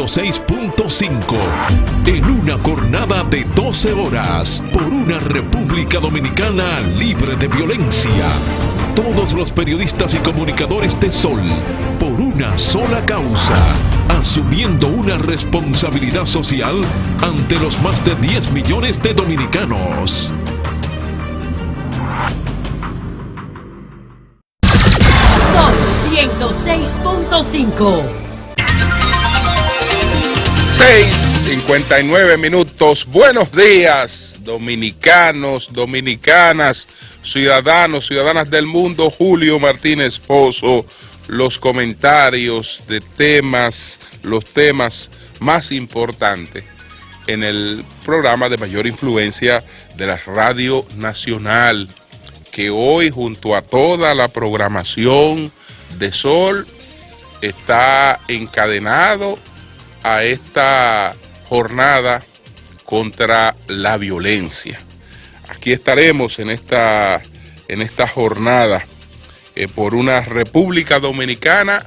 106.5 en una jornada de 12 horas por una República Dominicana libre de violencia. Todos los periodistas y comunicadores de Sol por una sola causa, asumiendo una responsabilidad social ante los más de 10 millones de dominicanos. Sol 106.5. 6:59 minutos. Buenos días, dominicanos, dominicanas, ciudadanos, ciudadanas del mundo. Julio Martínez Pozo, los comentarios de los temas más importantes en el programa de mayor influencia de la Radio Nacional, que hoy, junto a toda la programación de Sol, está encadenado a esta jornada contra la violencia. Aquí estaremos en esta jornada por una República Dominicana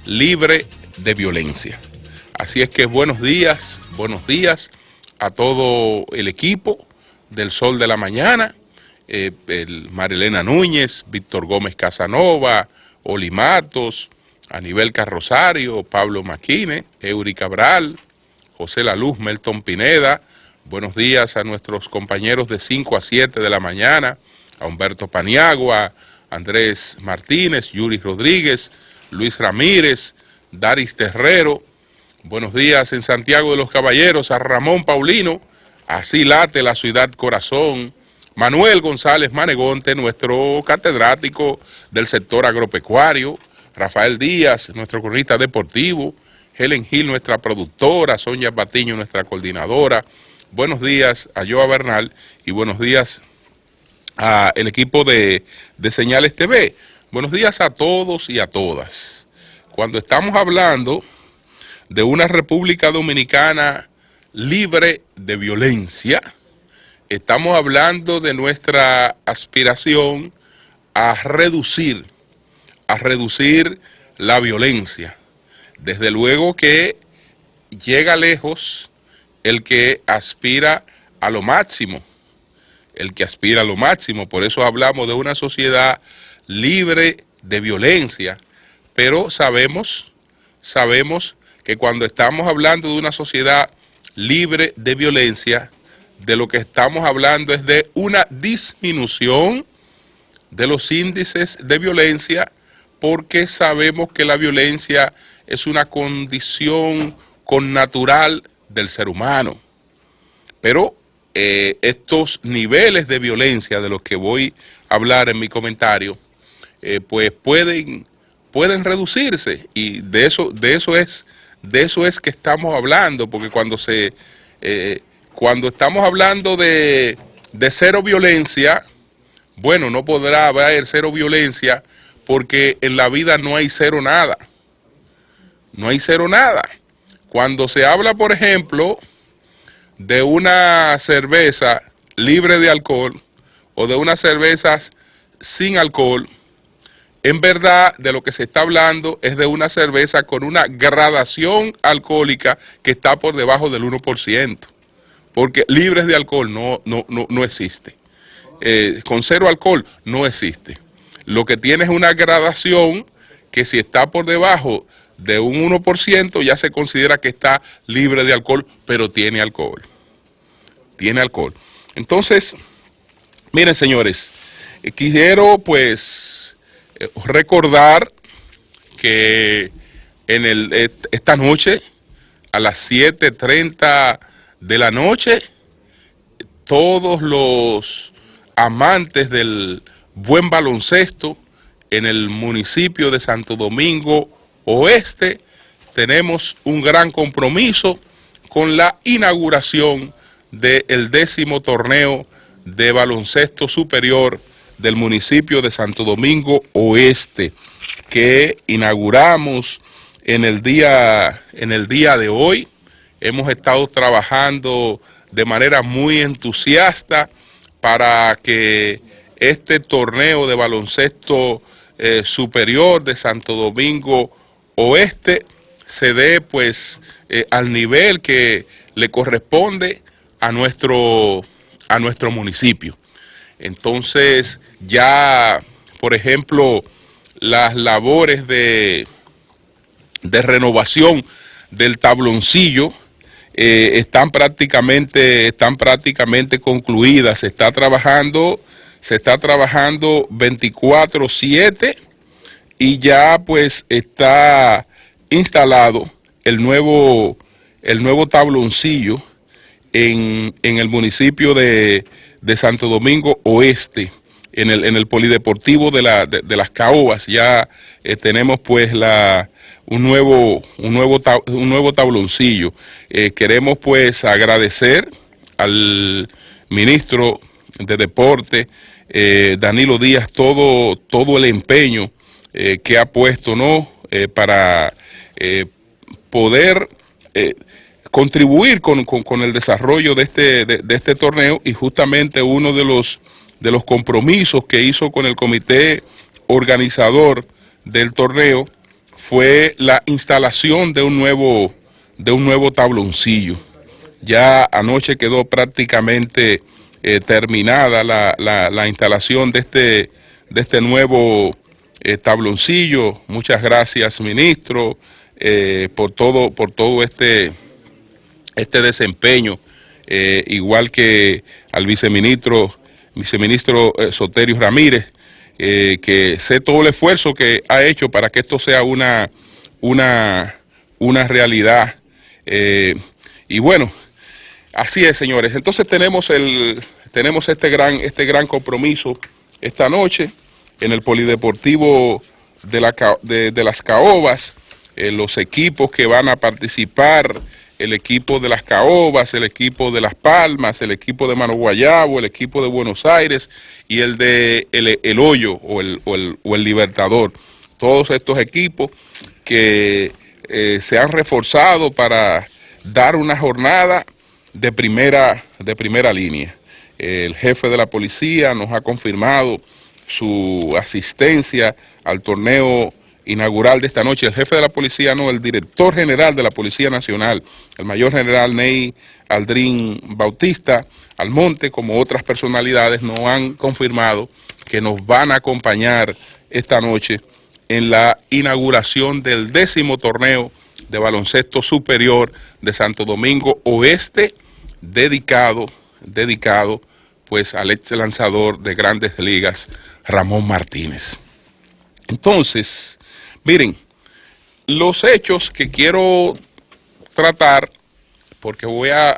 libre de violencia. Así es que buenos días a todo el equipo del Sol de la Mañana, Marilena Núñez, Víctor Gómez Casanova, Oli Matos, Aníbal Carrosario, Pablo Maquine, Eury Cabral, José La Luz, Melton Pineda. Buenos días a nuestros compañeros de 5 a 7 de la mañana, a Humberto Paniagua, Andrés Martínez, Yuri Rodríguez, Luis Ramírez, Daris Terrero. Buenos días en Santiago de los Caballeros a Ramón Paulino, así late la ciudad corazón. Manuel González Manegonte, nuestro catedrático del sector agropecuario. Rafael Díaz, nuestro cronista deportivo. Helen Gil, nuestra productora. Sonia Patiño, nuestra coordinadora. Buenos días a Joa Bernal y buenos días al equipo de Señales TV. Buenos días a todos y a todas. Cuando estamos hablando de una República Dominicana libre de violencia, estamos hablando de nuestra aspiración a reducir la violencia. Desde luego que llega lejos el que aspira a lo máximo, por eso hablamos de una sociedad libre de violencia, pero sabemos que cuando estamos hablando de una sociedad libre de violencia, de lo que estamos hablando es de una disminución de los índices de violencia, porque sabemos que la violencia es una condición connatural del ser humano. Pero estos niveles de violencia de los que voy a hablar en mi comentario, pues pueden reducirse, y de eso es que estamos hablando, porque cuando estamos hablando de cero violencia, bueno, no podrá haber cero violencia, porque en la vida no hay cero nada. No hay cero nada. Cuando se habla, por ejemplo, de una cerveza libre de alcohol o de unas cervezas sin alcohol, en verdad de lo que se está hablando es de una cerveza con una gradación alcohólica que está por debajo del 1%, porque libres de alcohol no existe. Con cero alcohol no existe. Lo que tiene es una gradación que si está por debajo de un 1% ya se considera que está libre de alcohol, pero tiene alcohol. Tiene alcohol. Entonces, miren, señores, quiero pues recordar que esta noche a las 7:30 de la noche, todos los amantes del buen baloncesto en el municipio de Santo Domingo Oeste tenemos un gran compromiso con la inauguración del 10º torneo de baloncesto superior del municipio de Santo Domingo Oeste, que inauguramos en el día de hoy. Hemos estado trabajando de manera muy entusiasta para que este torneo de baloncesto superior de Santo Domingo Oeste se dé pues al nivel que le corresponde a nuestro municipio. Entonces ya, por ejemplo, las labores de renovación del tabloncillo están prácticamente concluidas. Se está trabajando 24/7 y ya pues está instalado el nuevo tabloncillo en el municipio de Santo Domingo Oeste, en el polideportivo de las Caobas. Ya tenemos pues un nuevo tabloncillo. Queremos pues agradecer al ministro de Deporte, Danilo Díaz, todo el empeño que ha puesto, ¿no? Para poder contribuir con el desarrollo de este torneo, y justamente uno de los compromisos que hizo con el comité organizador del torneo fue la instalación de un nuevo tabloncillo. Ya anoche quedó prácticamente terminada la instalación de este nuevo tabloncillo. Muchas gracias, ministro, por todo este desempeño, igual que al viceministro Soterio Ramírez, que sé todo el esfuerzo que ha hecho para que esto sea una realidad. Y bueno, así es, señores. Entonces tenemos este gran compromiso esta noche en el polideportivo de las Caobas. Los equipos que van a participar: el equipo de las Caobas, el equipo de Las Palmas, el equipo de Mano Guayabo, el equipo de Buenos Aires y el de el Hoyo o el Libertador. Todos estos equipos que se han reforzado para dar una jornada de primera línea. El jefe de la policía nos ha confirmado su asistencia al torneo inaugural de esta noche. El jefe de la policía, no, el director general de la Policía Nacional, el mayor general Ney Aldrin Bautista Almonte, como otras personalidades, nos han confirmado que nos van a acompañar esta noche en la inauguración del 10º torneo de baloncesto superior de Santo Domingo Oeste, dedicado pues al ex lanzador de Grandes Ligas, Ramón Martínez. Entonces, miren, los hechos que quiero tratar, porque voy a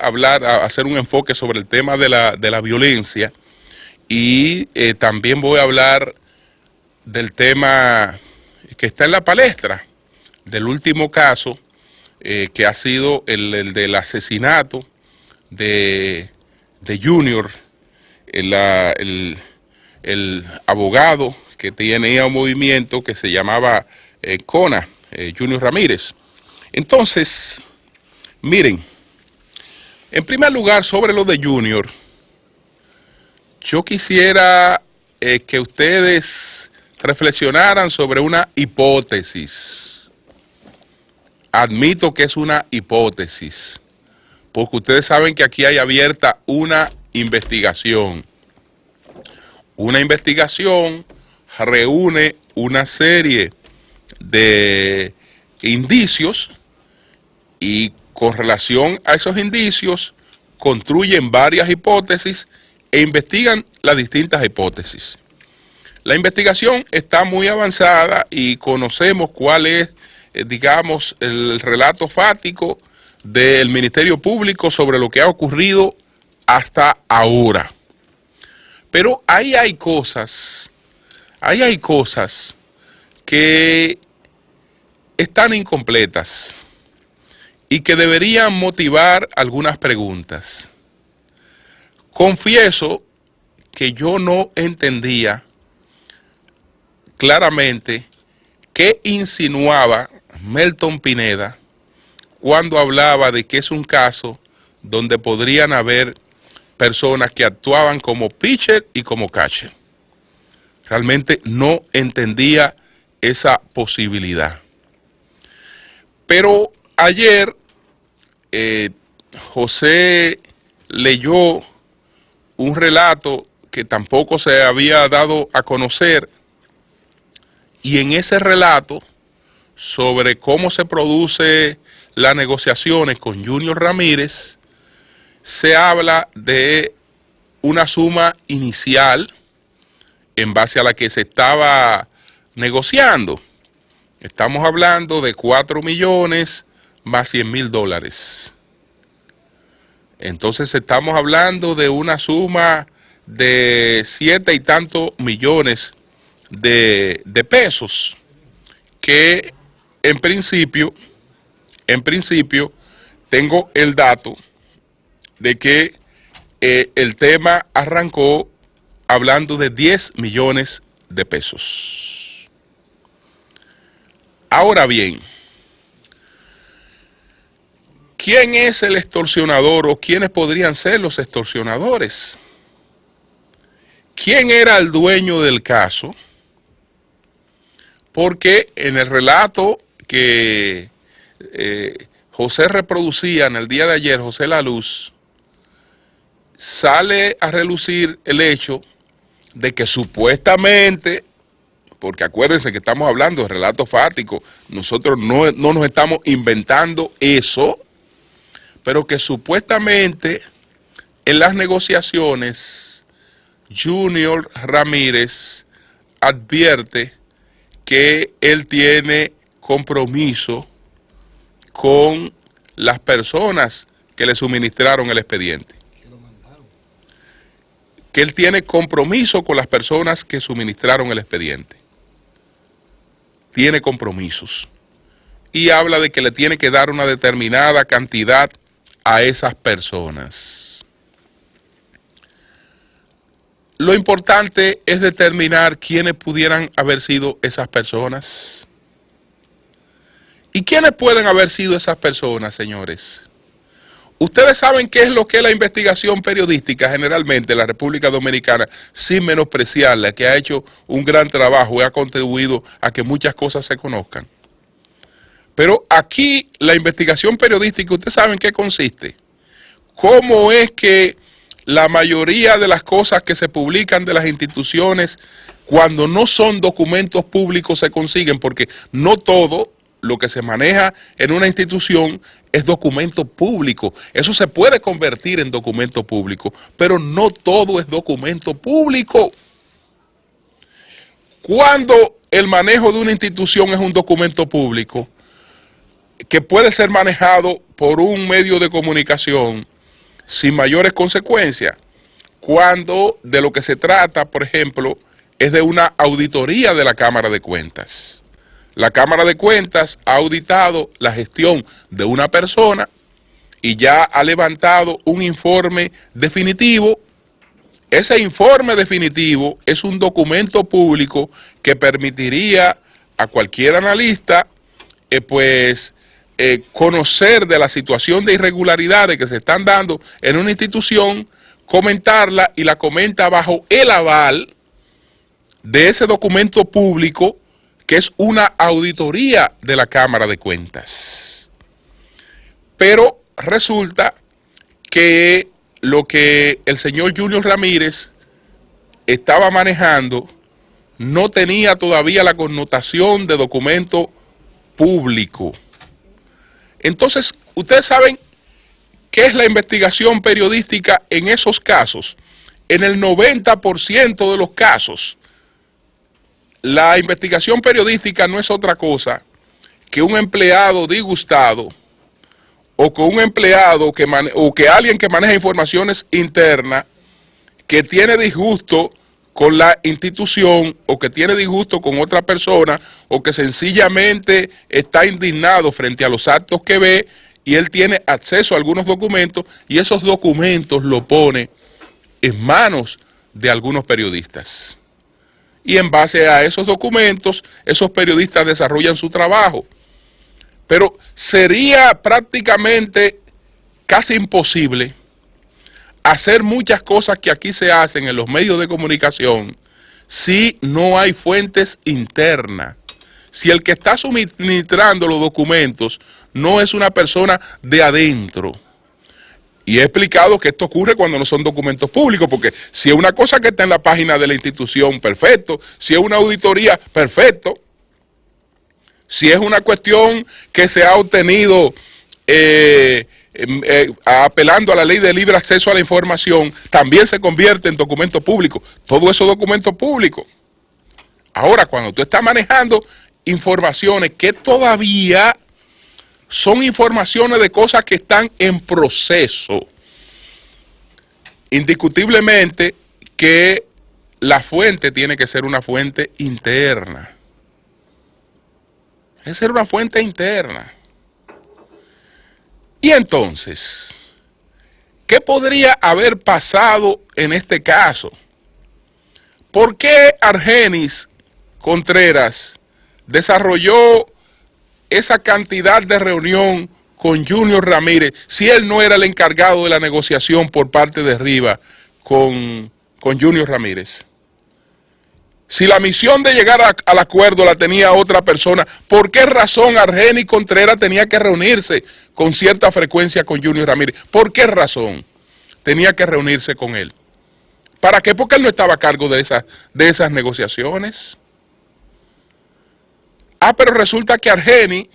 hacer un enfoque sobre el tema de la violencia, y también voy a hablar del tema que está en la palestra, del último caso, que ha sido el del asesinato de Junior, el abogado que tenía un movimiento que se llamaba CONA, Junior Ramírez. Entonces, miren, en primer lugar, sobre lo de Junior, yo quisiera que ustedes reflexionaran sobre una hipótesis. Admito que es una hipótesis, porque ustedes saben que aquí hay abierta una investigación. Una investigación reúne una serie de indicios y con relación a esos indicios construyen varias hipótesis e investigan las distintas hipótesis. La investigación está muy avanzada y conocemos cuál es, digamos, el relato fáctico del Ministerio Público sobre lo que ha ocurrido hasta ahora. Pero ahí hay cosas que están incompletas y que deberían motivar algunas preguntas. Confieso que yo no entendía claramente qué insinuaba Melton Pineda cuando hablaba de que es un caso donde podrían haber personas que actuaban como pitcher y como catcher. Realmente no entendía esa posibilidad. Pero ayer José leyó un relato que tampoco se había dado a conocer, y en ese relato sobre cómo se produce las negociaciones con Junior Ramírez, se habla de una suma inicial en base a la que se estaba negociando. Estamos hablando de 4 millones más 100,000 dólares. Entonces estamos hablando de una suma de 7 y tantos millones de pesos, que en principio tengo el dato de que el tema arrancó hablando de 10 millones de pesos. Ahora bien, ¿quién es el extorsionador o quiénes podrían ser los extorsionadores? ¿Quién era el dueño del caso? Porque en el relato que José reproducía en el día de ayer, José La Luz, sale a relucir el hecho de que supuestamente, porque acuérdense que estamos hablando de relato fático, nosotros no nos estamos inventando eso, pero que supuestamente en las negociaciones Junior Ramírez advierte que él tiene compromiso con las personas que le suministraron el expediente. Que él tiene compromiso con las personas que suministraron el expediente. Tiene compromisos. Y habla de que le tiene que dar una determinada cantidad a esas personas. Lo importante es determinar quiénes pudieran haber sido esas personas. ¿Y quiénes pueden haber sido esas personas, señores? Ustedes saben qué es lo que es la investigación periodística generalmente en la República Dominicana, sin menospreciarla, que ha hecho un gran trabajo y ha contribuido a que muchas cosas se conozcan. Pero aquí la investigación periodística, ¿ustedes saben qué consiste? ¿Cómo es que la mayoría de las cosas que se publican de las instituciones, cuando no son documentos públicos, se consiguen? Porque no todo lo que se maneja en una institución es documento público. Eso se puede convertir en documento público, pero no todo es documento público. Cuando el manejo de una institución es un documento público, que puede ser manejado por un medio de comunicación sin mayores consecuencias, cuando de lo que se trata, por ejemplo, es de una auditoría de la Cámara de Cuentas. La Cámara de Cuentas ha auditado la gestión de una persona y ya ha levantado un informe definitivo. Ese informe definitivo es un documento público que permitiría a cualquier analista conocer de la situación de irregularidades que se están dando en una institución, comentarla, y la comenta bajo el aval de ese documento público, que es una auditoría de la Cámara de Cuentas. Pero resulta que lo que el señor Junior Ramírez estaba manejando no tenía todavía la connotación de documento público. Entonces, ustedes saben qué es la investigación periodística en esos casos. En el 90% de los casos, la investigación periodística no es otra cosa que un empleado disgustado, o con un empleado que alguien que maneja informaciones internas, que tiene disgusto con la institución, o que tiene disgusto con otra persona, o que sencillamente está indignado frente a los actos que ve, y él tiene acceso a algunos documentos, y esos documentos lo pone en manos de algunos periodistas. Y en base a esos documentos, esos periodistas desarrollan su trabajo. Pero sería prácticamente casi imposible hacer muchas cosas que aquí se hacen en los medios de comunicación si no hay fuentes internas, si el que está suministrando los documentos no es una persona de adentro. Y he explicado que esto ocurre cuando no son documentos públicos, porque si es una cosa que está en la página de la institución, perfecto. Si es una auditoría, perfecto. Si es una cuestión que se ha obtenido apelando a la ley de libre acceso a la información, también se convierte en documento público. Todo eso es documento público. Ahora, cuando tú estás manejando informaciones que todavía son informaciones de cosas que están en proceso, indiscutiblemente que la fuente tiene que ser una fuente interna. Es ser una fuente interna. Y entonces, ¿qué podría haber pasado en este caso? ¿Por qué Argenis Contreras desarrolló esa cantidad de reunión con Junior Ramírez si él no era el encargado de la negociación por parte de Rivas con Junior Ramírez? Si la misión de llegar al acuerdo la tenía otra persona, ¿por qué razón Argenis Contreras tenía que reunirse con cierta frecuencia con Junior Ramírez? ¿Por qué razón tenía que reunirse con él? ¿Para qué? Porque él no estaba a cargo de esas negociaciones. Pero resulta que Argenis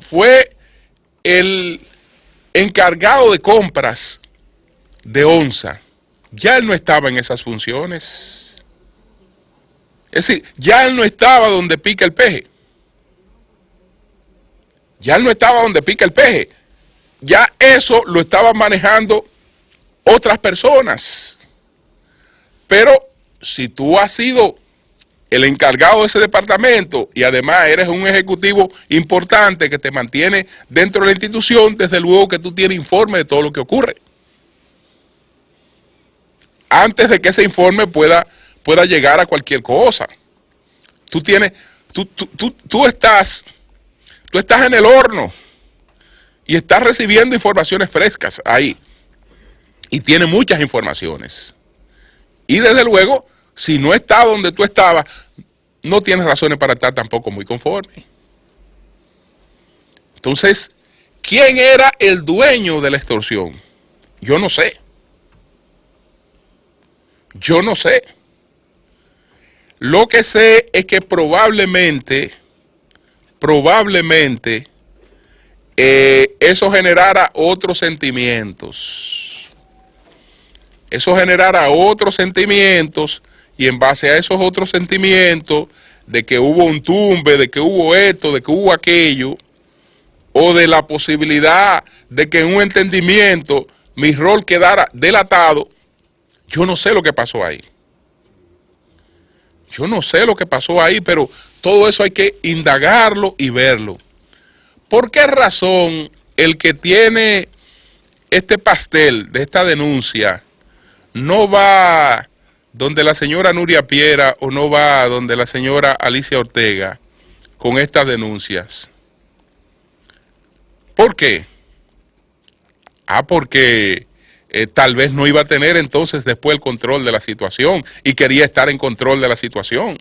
fue el encargado de compras de ONSA. Ya él no estaba en esas funciones. Es decir, ya él no estaba donde pica el peje. Ya él no estaba donde pica el peje. Ya eso lo estaban manejando otras personas. Pero si tú has sido el encargado de ese departamento y además eres un ejecutivo importante que te mantiene dentro de la institución, desde luego que tú tienes informe de todo lo que ocurre. Antes de que ese informe pueda llegar a cualquier cosa. Tú estás en el horno y estás recibiendo informaciones frescas ahí. Y tienes muchas informaciones. Y desde luego, si no está donde tú estabas, no tienes razones para estar tampoco muy conforme. Entonces, ¿quién era el dueño de la extorsión? Yo no sé. Yo no sé. Lo que sé es que probablemente eso generara otros sentimientos. Eso generara otros sentimientos y en base a esos otros sentimientos de que hubo un tumbe, de que hubo esto, de que hubo aquello, o de la posibilidad de que en un entendimiento mi rol quedara delatado. Yo no sé lo que pasó ahí. Yo no sé lo que pasó ahí, pero todo eso hay que indagarlo y verlo. ¿Por qué razón el que tiene este pastel de esta denuncia no va donde la señora Nuria Piera o no va donde la señora Alicia Ortega con estas denuncias? ¿Por qué? Porque tal vez no iba a tener entonces después el control de la situación y quería estar en control de la situación.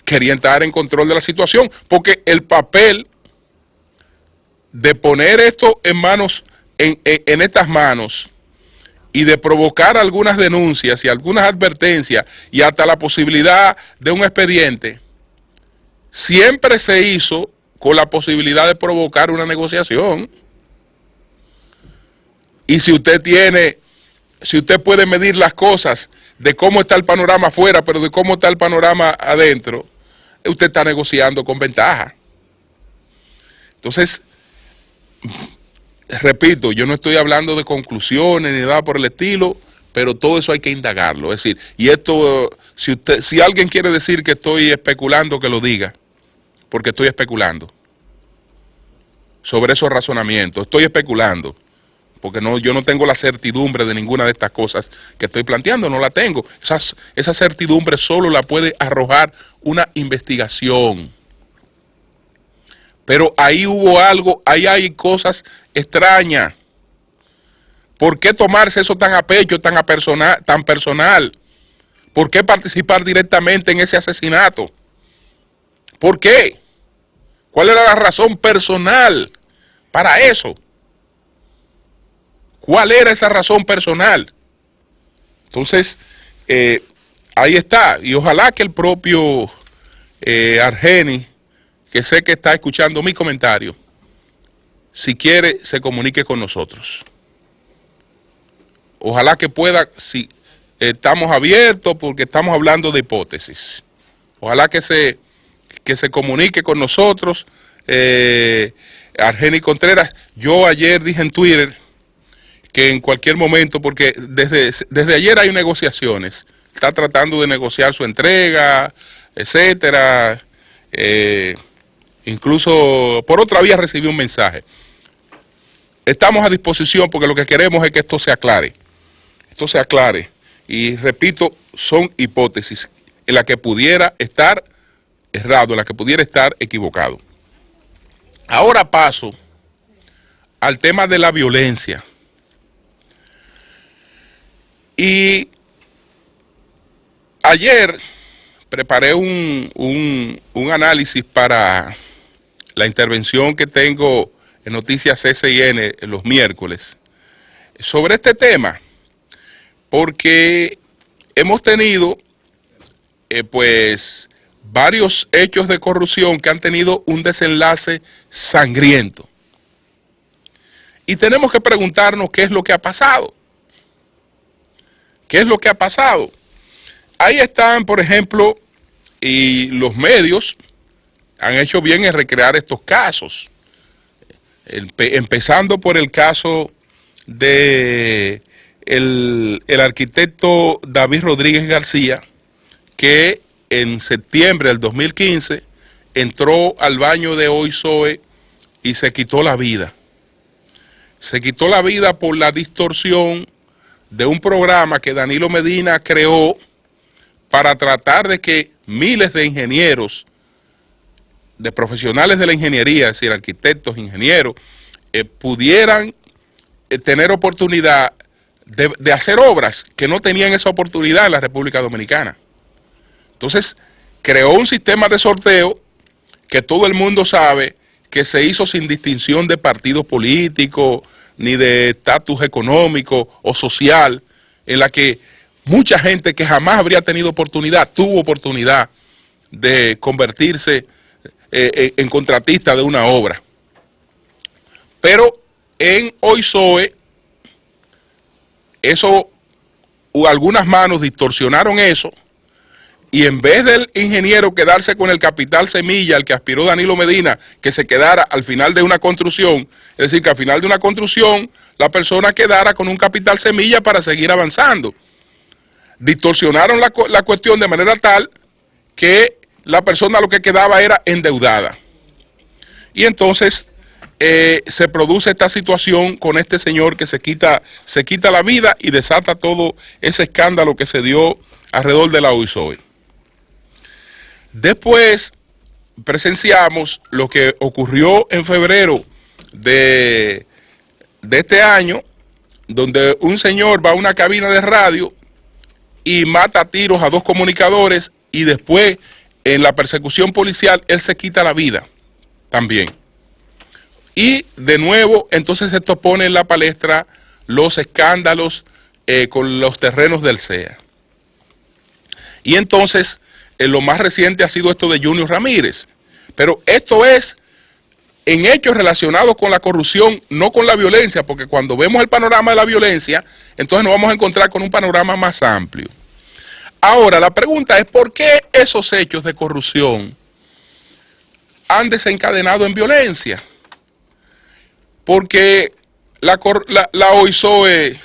Quería estar en control de la situación porque el papel de poner esto en manos, en estas manos y de provocar algunas denuncias y algunas advertencias y hasta la posibilidad de un expediente, siempre se hizo con la posibilidad de provocar una negociación. Y si usted puede medir las cosas de cómo está el panorama afuera, pero de cómo está el panorama adentro, usted está negociando con ventaja. Entonces, repito, yo no estoy hablando de conclusiones ni nada por el estilo, pero todo eso hay que indagarlo. Es decir, y esto, si alguien quiere decir que estoy especulando, que lo diga, porque estoy especulando sobre esos razonamientos. Estoy especulando, porque yo no tengo la certidumbre de ninguna de estas cosas que estoy planteando, no la tengo. Esa certidumbre solo la puede arrojar una investigación. Pero ahí hubo algo, ahí hay cosas extrañas. ¿Por qué tomarse eso tan a pecho, tan personal? ¿Por qué participar directamente en ese asesinato? ¿Por qué? ¿Cuál era la razón personal para eso? ¿Cuál era esa razón personal? Entonces, ahí está. Y ojalá que el propio Argenis, que sé que está escuchando mi comentario, si quiere, se comunique con nosotros. Ojalá que pueda, si estamos abiertos, porque estamos hablando de hipótesis. Ojalá que se comunique con nosotros. Argenis Contreras, yo ayer dije en Twitter que en cualquier momento, porque desde ayer hay negociaciones, está tratando de negociar su entrega, etcétera. Incluso por otra vía recibí un mensaje. Estamos a disposición porque lo que queremos es que esto se aclare. Esto se aclare. Y repito, son hipótesis en las que pudiera estar errado, en las que pudiera estar equivocado. Ahora paso al tema de la violencia. Y ayer preparé un análisis para la intervención que tengo en Noticias CCIN los miércoles sobre este tema, porque hemos tenido pues varios hechos de corrupción que han tenido un desenlace sangriento. Y tenemos que preguntarnos qué es lo que ha pasado. ¿Qué es lo que ha pasado? Ahí están, por ejemplo, y los medios han hecho bien en recrear estos casos. Empezando por el caso de el arquitecto David Rodríguez García, que en septiembre del 2015 entró al baño de OISOE y se quitó la vida. Se quitó la vida por la distorsión de un programa que Danilo Medina creó para tratar de que miles de ingenieros, de profesionales de la ingeniería, es decir, arquitectos, ingenieros, pudieran tener oportunidad de hacer obras que no tenían esa oportunidad en la República Dominicana. Entonces, creó un sistema de sorteo que todo el mundo sabe que se hizo sin distinción de partido político, ni de estatus económico o social, en la que mucha gente que jamás habría tenido oportunidad, tuvo oportunidad de convertirse en contratista de una obra. Pero en OISOE, algunas manos distorsionaron eso, y en vez del ingeniero quedarse con el capital semilla al que aspiró Danilo Medina, que se quedara al final de una construcción, es decir, que al final de una construcción la persona quedara con un capital semilla para seguir avanzando. Distorsionaron la cuestión de manera tal que la persona lo que quedaba era endeudada. Y entonces se produce esta situación con este señor que se quita la vida y desata todo ese escándalo que se dio alrededor de la OISOE. Después presenciamos lo que ocurrió en febrero de este año, donde un señor va a una cabina de radio y mata a tiros a dos comunicadores, y después en la persecución policial él se quita la vida también. Y de nuevo entonces esto pone en la palestra los escándalos con los terrenos del CEA. Y entonces lo más reciente ha sido esto de Junior Ramírez. Pero esto es en hechos relacionados con la corrupción, no con la violencia, porque cuando vemos el panorama de la violencia, entonces nos vamos a encontrar con un panorama más amplio. Ahora, la pregunta es, ¿por qué esos hechos de corrupción han desencadenado en violencia? Porque la OISOE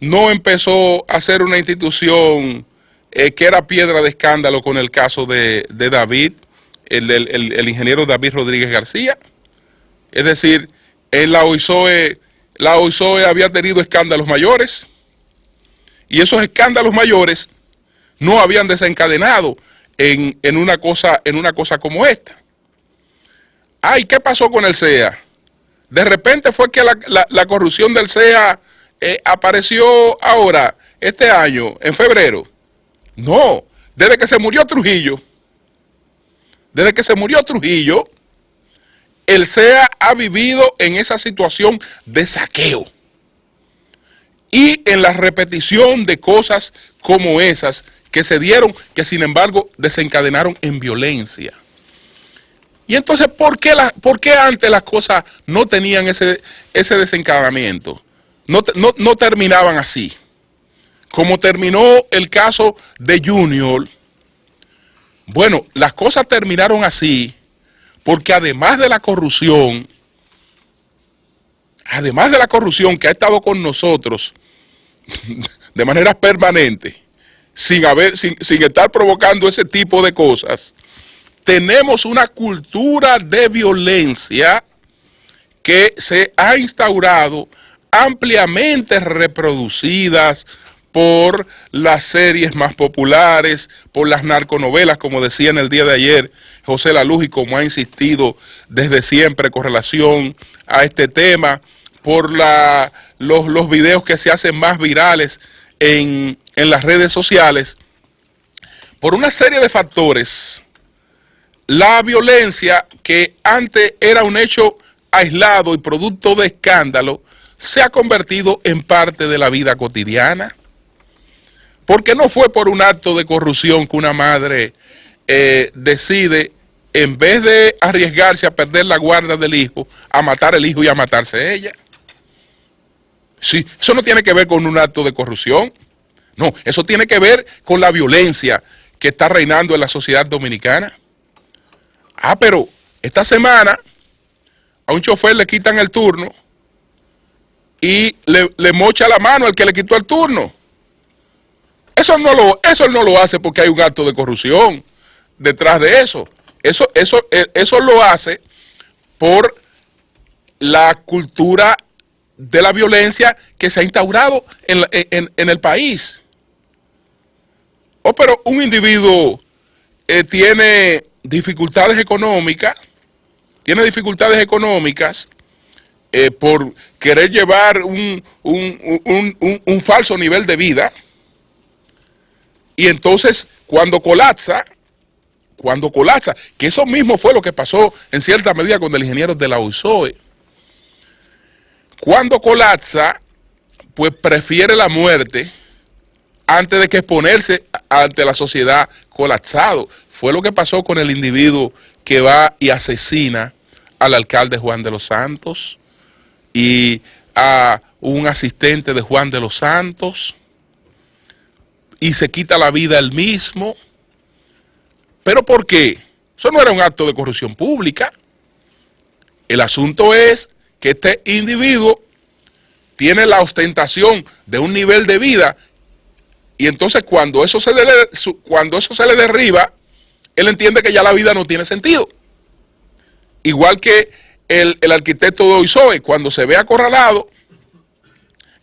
no empezó a ser una institución que era piedra de escándalo con el caso de David, el ingeniero David Rodríguez García. Es decir, en la OISOE había tenido escándalos mayores, y esos escándalos mayores no habían desencadenado en una cosa como esta. Ay, ¿qué pasó con el CEA? De repente fue que la corrupción del CEA apareció ahora, este año, en febrero. No, desde que se murió Trujillo, el CEA ha vivido en esa situación de saqueo y en la repetición de cosas como esas que se dieron, que sin embargo desencadenaron en violencia. Y entonces, ¿por qué antes las cosas no tenían ese desencadenamiento? No terminaban así. Como terminó el caso de Junior. Bueno, las cosas terminaron así porque además de la corrupción que ha estado con nosotros de manera permanente, sin estar provocando ese tipo de cosas, tenemos una cultura de violencia que se ha instaurado, ampliamente reproducidas por las series más populares, por las narconovelas, como decía en el día de ayer José Laluz, y como ha insistido desde siempre con relación a este tema, por los videos que se hacen más virales en las redes sociales, por una serie de factores. La violencia, que antes era un hecho aislado y producto de escándalo, se ha convertido en parte de la vida cotidiana. Porque no fue por un acto de corrupción que una madre decide, en vez de arriesgarse a perder la guarda del hijo, a matar el hijo y a matarse ella. Sí, eso no tiene que ver con un acto de corrupción. No, eso tiene que ver con la violencia que está reinando en la sociedad dominicana. Ah, pero esta semana a un chofer le quitan el turno y le mocha la mano al que le quitó el turno. Eso no lo hace porque hay un acto de corrupción detrás de eso. Eso lo hace por la cultura de la violencia que se ha instaurado en el país. Oh, pero un individuo tiene dificultades económicas, por querer llevar un falso nivel de vida, y entonces cuando colapsa, que eso mismo fue lo que pasó en cierta medida con el ingeniero de la USOE, cuando colapsa, pues prefiere la muerte antes de que exponerse ante la sociedad colapsado. Fue lo que pasó con el individuo que va y asesina al alcalde Juan de los Santos y a un asistente de Juan de los Santos, y se quita la vida él mismo. ¿Pero por qué? Eso no era un acto de corrupción pública. El asunto es que este individuo tiene la ostentación de un nivel de vida, y entonces cuando eso se le derriba, él entiende que ya la vida no tiene sentido. Igual que el arquitecto de USOE, cuando se ve acorralado,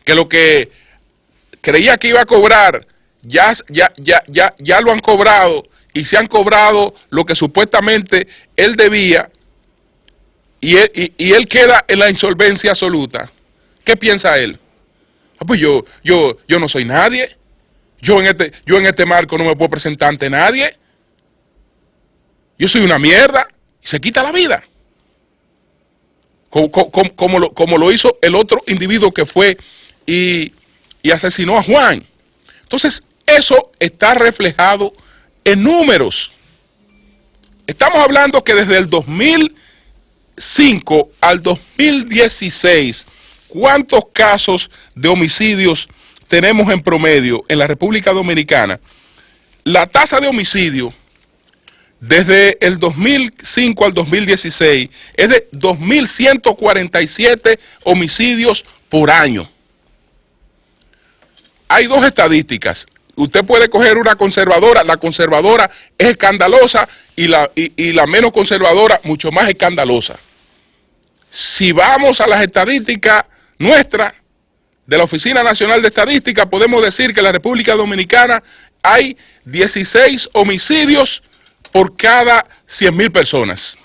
que lo que creía que iba a cobrar, ya lo han cobrado, y se han cobrado lo que supuestamente él debía, y él queda en la insolvencia absoluta. ¿Qué piensa él? Ah, pues yo no soy nadie. Yo en este marco no me puedo presentar ante nadie. Yo soy una mierda. Y se quita la vida. Como lo hizo el otro individuo que fue y asesinó a Juan. Entonces, eso está reflejado en números. Estamos hablando que desde el 2005 al 2016, ¿cuántos casos de homicidios tenemos en promedio en la República Dominicana? La tasa de homicidio desde el 2005 al 2016 es de 2.147 homicidios por año. Hay dos estadísticas. Usted puede coger una conservadora, la conservadora es escandalosa y la menos conservadora mucho más escandalosa. Si vamos a las estadísticas nuestras, de la Oficina Nacional de Estadística, podemos decir que en la República Dominicana hay 16 homicidios por cada 100.000 personas.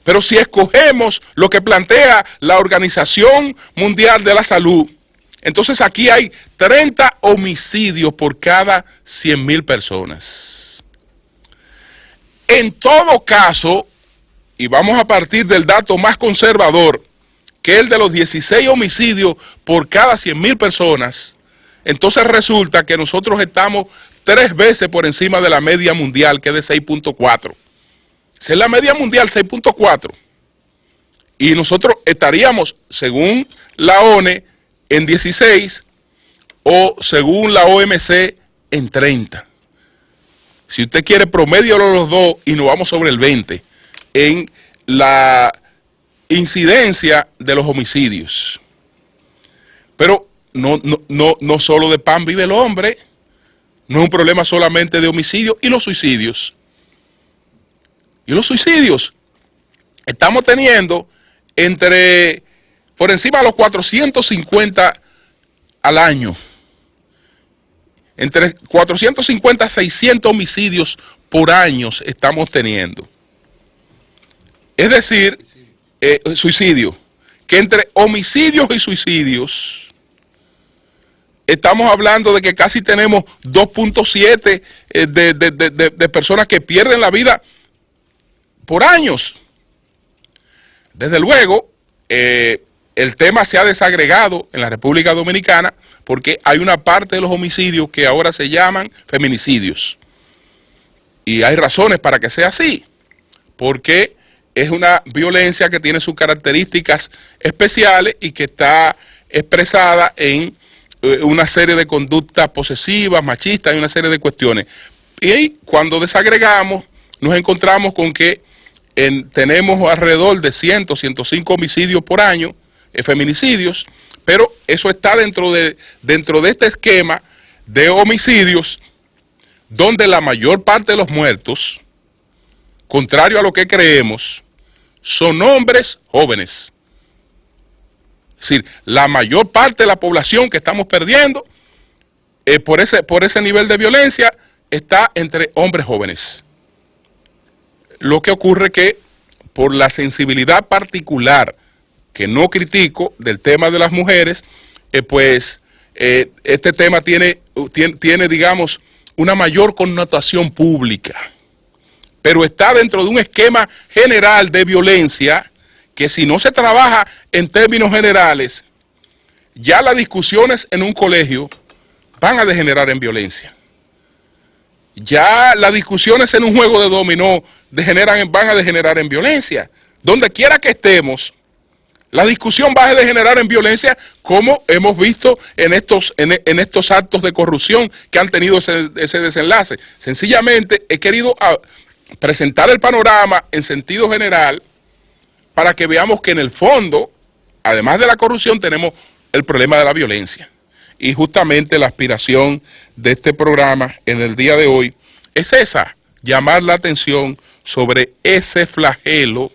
Pero si escogemos lo que plantea la Organización Mundial de la Salud, Entonces aquí hay 30 homicidios por cada 100.000 personas. En todo caso, y vamos a partir del dato más conservador, que es el de los 16 homicidios por cada 100.000 personas, entonces resulta que nosotros estamos 3 veces por encima de la media mundial, que es de 6.4. Esa es la media mundial, 6.4. Y nosotros estaríamos, según la ONE, en 16 o según la OMC, en 30. Si usted quiere, promedio los dos y nos vamos sobre el 20 en la incidencia de los homicidios. Pero no solo de pan vive el hombre, no es un problema solamente de homicidios y los suicidios. Y los suicidios, estamos teniendo por encima de los 450 al año. Entre 450 a 600 homicidios por año estamos teniendo. Es decir, suicidio, que entre homicidios y suicidios estamos hablando de que casi tenemos 2.7 de personas que pierden la vida por años. Desde luego, el tema se ha desagregado en la República Dominicana porque hay una parte de los homicidios que ahora se llaman feminicidios. Y hay razones para que sea así, porque es una violencia que tiene sus características especiales y que está expresada en una serie de conductas posesivas, machistas y una serie de cuestiones. Y cuando desagregamos, nos encontramos con que tenemos alrededor de 105 homicidios por año, feminicidios, pero eso está dentro de este esquema de homicidios donde la mayor parte de los muertos, contrario a lo que creemos, son hombres jóvenes. Es decir, la mayor parte de la población que estamos perdiendo por ese nivel de violencia está entre hombres jóvenes. Lo que ocurre que por la sensibilidad particular, que no critico, del tema de las mujeres, este tema tiene, digamos, una mayor connotación pública. Pero está dentro de un esquema general de violencia que si no se trabaja en términos generales, ya las discusiones en un colegio van a degenerar en violencia. Ya las discusiones en un juego de dominó van a degenerar en violencia. Donde quiera que estemos, la discusión va a degenerar en violencia, como hemos visto en estos actos de corrupción que han tenido ese desenlace. Sencillamente he querido presentar el panorama en sentido general para que veamos que en el fondo, además de la corrupción, tenemos el problema de la violencia. Y justamente la aspiración de este programa en el día de hoy es esa, llamar la atención sobre ese flagelo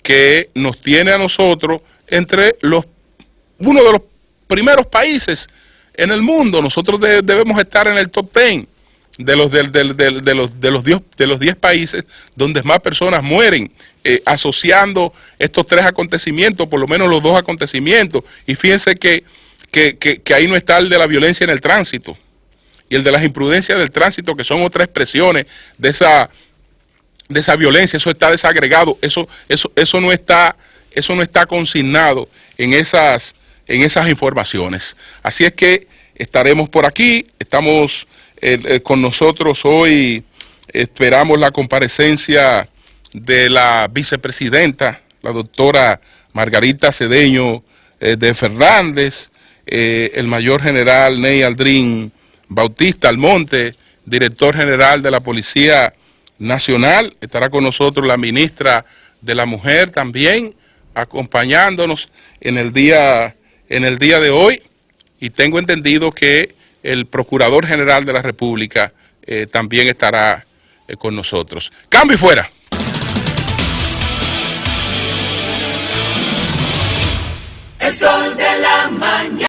que nos tiene a nosotros entre uno de los primeros países en el mundo. Nosotros debemos estar en el top 10 de los 10 países donde más personas mueren, asociando estos 3 acontecimientos, por lo menos los 2 acontecimientos. Y fíjense que ahí no está el de la violencia en el tránsito y el de las imprudencias del tránsito, que son otras expresiones de esa violencia. Eso está desagregado, eso no está consignado en esas informaciones. Así es que estaremos por aquí, estamos con nosotros hoy, esperamos la comparecencia de la vicepresidenta, la doctora Margarita Cedeño de Fernández, el mayor general Ney Aldrin Bautista Almonte, director general de la Policía Nacional. Estará con nosotros la ministra de la Mujer también, acompañándonos en el día de hoy, y tengo entendido que el Procurador General de la República también estará con nosotros. Cambio y fuera. El sol de la mañana.